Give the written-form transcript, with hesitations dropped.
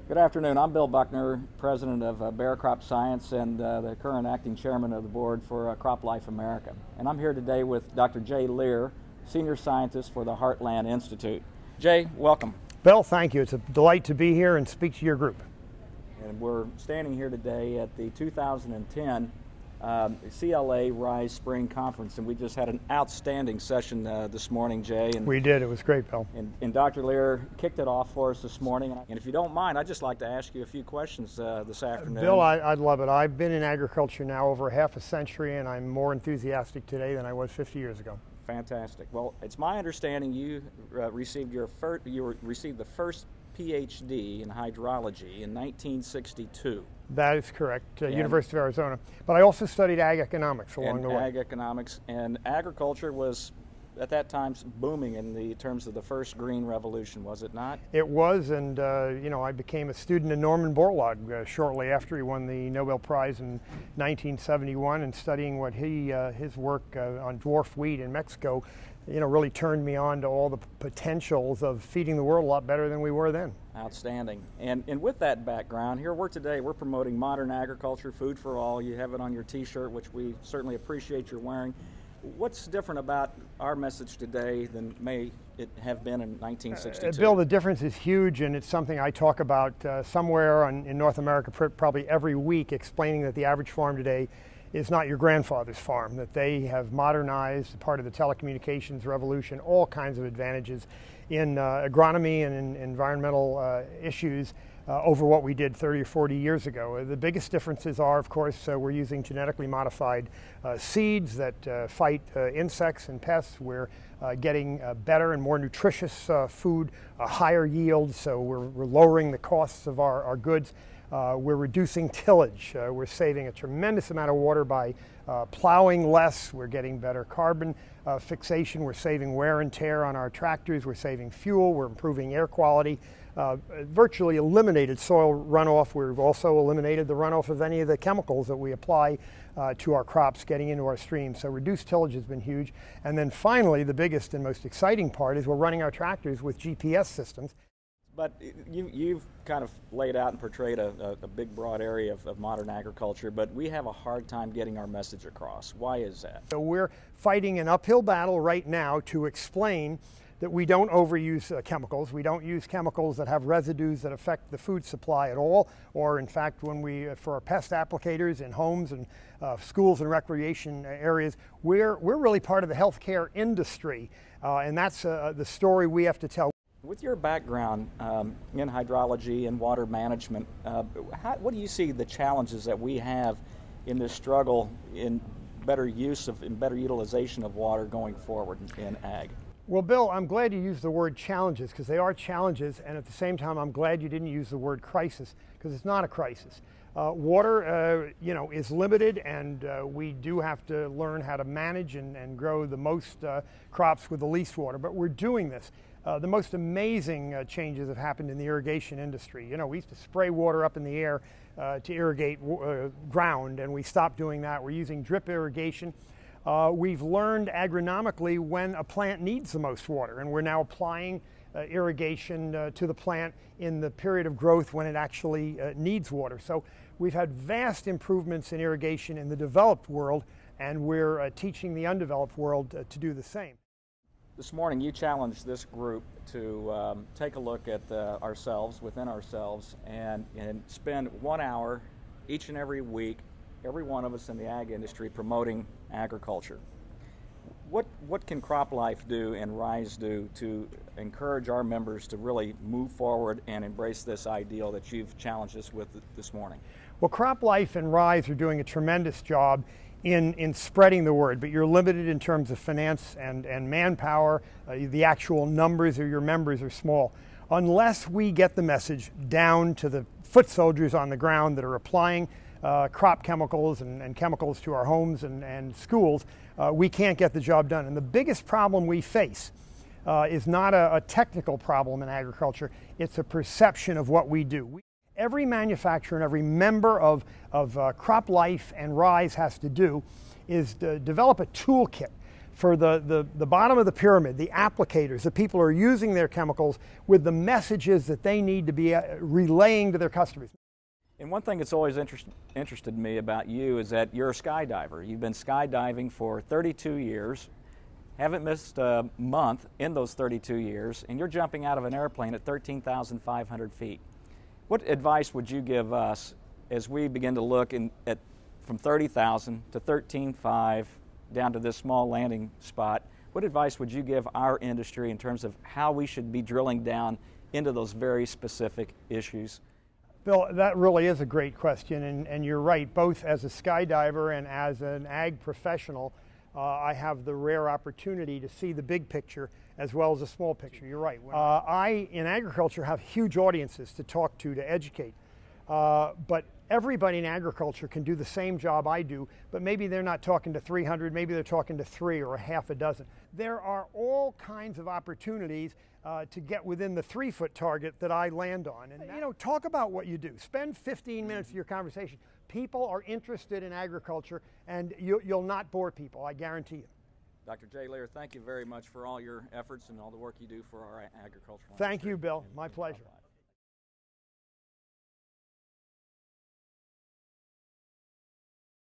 Good afternoon. I'm Bill Buckner, president of Bayer CropScience and the current acting chairman of the board for CropLife America. And I'm here today with Dr. Jay Lehr, senior scientist for the Heartland Institute. Jay, welcome. Bill, thank you. It's a delight to be here and speak to your group. And we're standing here today at the 2010 CLA Rise Spring Conference, and we just had an outstanding session this morning, Jay. And we did. It was great, Bill. And Dr. Lehr kicked it off for us this morning. And if you don't mind, I'd just like to ask you a few questions this afternoon. Bill, I'd love it. I've been in agriculture now over half a century, and I'm more enthusiastic today than I was 50 years ago. Fantastic. Well, it's my understanding you received the first Ph.D. in hydrology in 1962. That is correct, University of Arizona. But I also studied ag economics along the way. Ag economics, and agriculture was at that time booming in the terms of the first green revolution, was it not? It was, and I became a student of Norman Borlaug shortly after he won the Nobel Prize in 1971, and studying what his work on dwarf wheat in Mexico really turned me on to all the potentials of feeding the world a lot better than we were then. Outstanding. And with that background, here we're promoting modern agriculture, food for all. You have it on your t-shirt, which we certainly appreciate your wearing. What's different about our message today than may it have been in 1962? Bill, the difference is huge, and it's something I talk about somewhere in North America probably every week, explaining that the average farm today is not your grandfather's farm, that they have modernized, part of the telecommunications revolution, all kinds of advantages in agronomy and in environmental issues over what we did 30 or 40 years ago. The biggest differences are, of course, we're using genetically modified seeds that fight insects and pests. We're getting better and more nutritious food, higher yields, so we're lowering the costs of our goods. We're reducing tillage. We're saving a tremendous amount of water by plowing less. We're getting better carbon fixation. We're saving wear and tear on our tractors. We're saving fuel. We're improving air quality. Virtually eliminated soil runoff. We've also eliminated the runoff of any of the chemicals that we apply to our crops getting into our streams. So reduced tillage has been huge. And then finally, the biggest and most exciting part is we're running our tractors with GPS systems. But you've kind of laid out and portrayed a big, broad area of modern agriculture, but we have a hard time getting our message across. Why is that? So we're fighting an uphill battle right now to explain that we don't overuse chemicals. We don't use chemicals that have residues that affect the food supply at all, or in fact, for our pest applicators in homes and schools and recreation areas, we're really part of the healthcare industry, and that's the story we have to tell. With your background in hydrology and water management, what do you see the challenges that we have in this struggle in better use of and better utilization of water going forward in ag? Well, Bill, I'm glad you used the word challenges, because they are challenges, and at the same time I'm glad you didn't use the word crisis, because it's not a crisis. Water is limited, and we do have to learn how to manage and grow the most crops with the least water, but we're doing this. The most amazing changes have happened in the irrigation industry. We used to spray water up in the air to irrigate ground, and we stopped doing that. We're using drip irrigation. We've learned agronomically when a plant needs the most water, and we're now applying irrigation to the plant in the period of growth when it actually needs water. So we've had vast improvements in irrigation in the developed world, and we're teaching the undeveloped world to do the same. This morning you challenged this group to take a look at within ourselves, and spend 1 hour each and every week, every one of us in the ag industry, promoting agriculture. What can CropLife do and RISE do to encourage our members to really move forward and embrace this ideal that you've challenged us with this morning? Well, CropLife and RISE are doing a tremendous job in spreading the word, but you're limited in terms of finance and manpower. The actual numbers of your members are small. Unless we get the message down to the foot soldiers on the ground that are applying crop chemicals and chemicals to our homes and schools, we can't get the job done. And the biggest problem we face is not a technical problem in agriculture, it's a perception of what we do. Every manufacturer and every member of CropLife and RISE has to do is to develop a toolkit for the bottom of the pyramid, the applicators, the people who are using their chemicals with the messages that they need to be relaying to their customers. And one thing that's always interested me about you is that you're a skydiver. You've been skydiving for 32 years, haven't missed a month in those 32 years, and you're jumping out of an airplane at 13,500 feet. What advice would you give us as we begin to look at from 30,000 to 13,500 down to this small landing spot? What advice would you give our industry in terms of how we should be drilling down into those very specific issues? Bill, that really is a great question, and you're right. Both as a skydiver and as an ag professional, I have the rare opportunity to see the big picture as well as the small picture. You're right. I, in agriculture, have huge audiences to talk to educate. But everybody in agriculture can do the same job I do, but maybe they're not talking to 300, maybe they're talking to 3 or a half a dozen. There are all kinds of opportunities to get within the 3-foot target that I land on. And you know, talk about what you do. Spend 15 minutes of your conversation. People are interested in agriculture, and you'll not bore people, I guarantee you. Dr. J. Lehr, thank you very much for all your efforts and all the work you do for our agricultural industry. Thank you, Bill. My pleasure.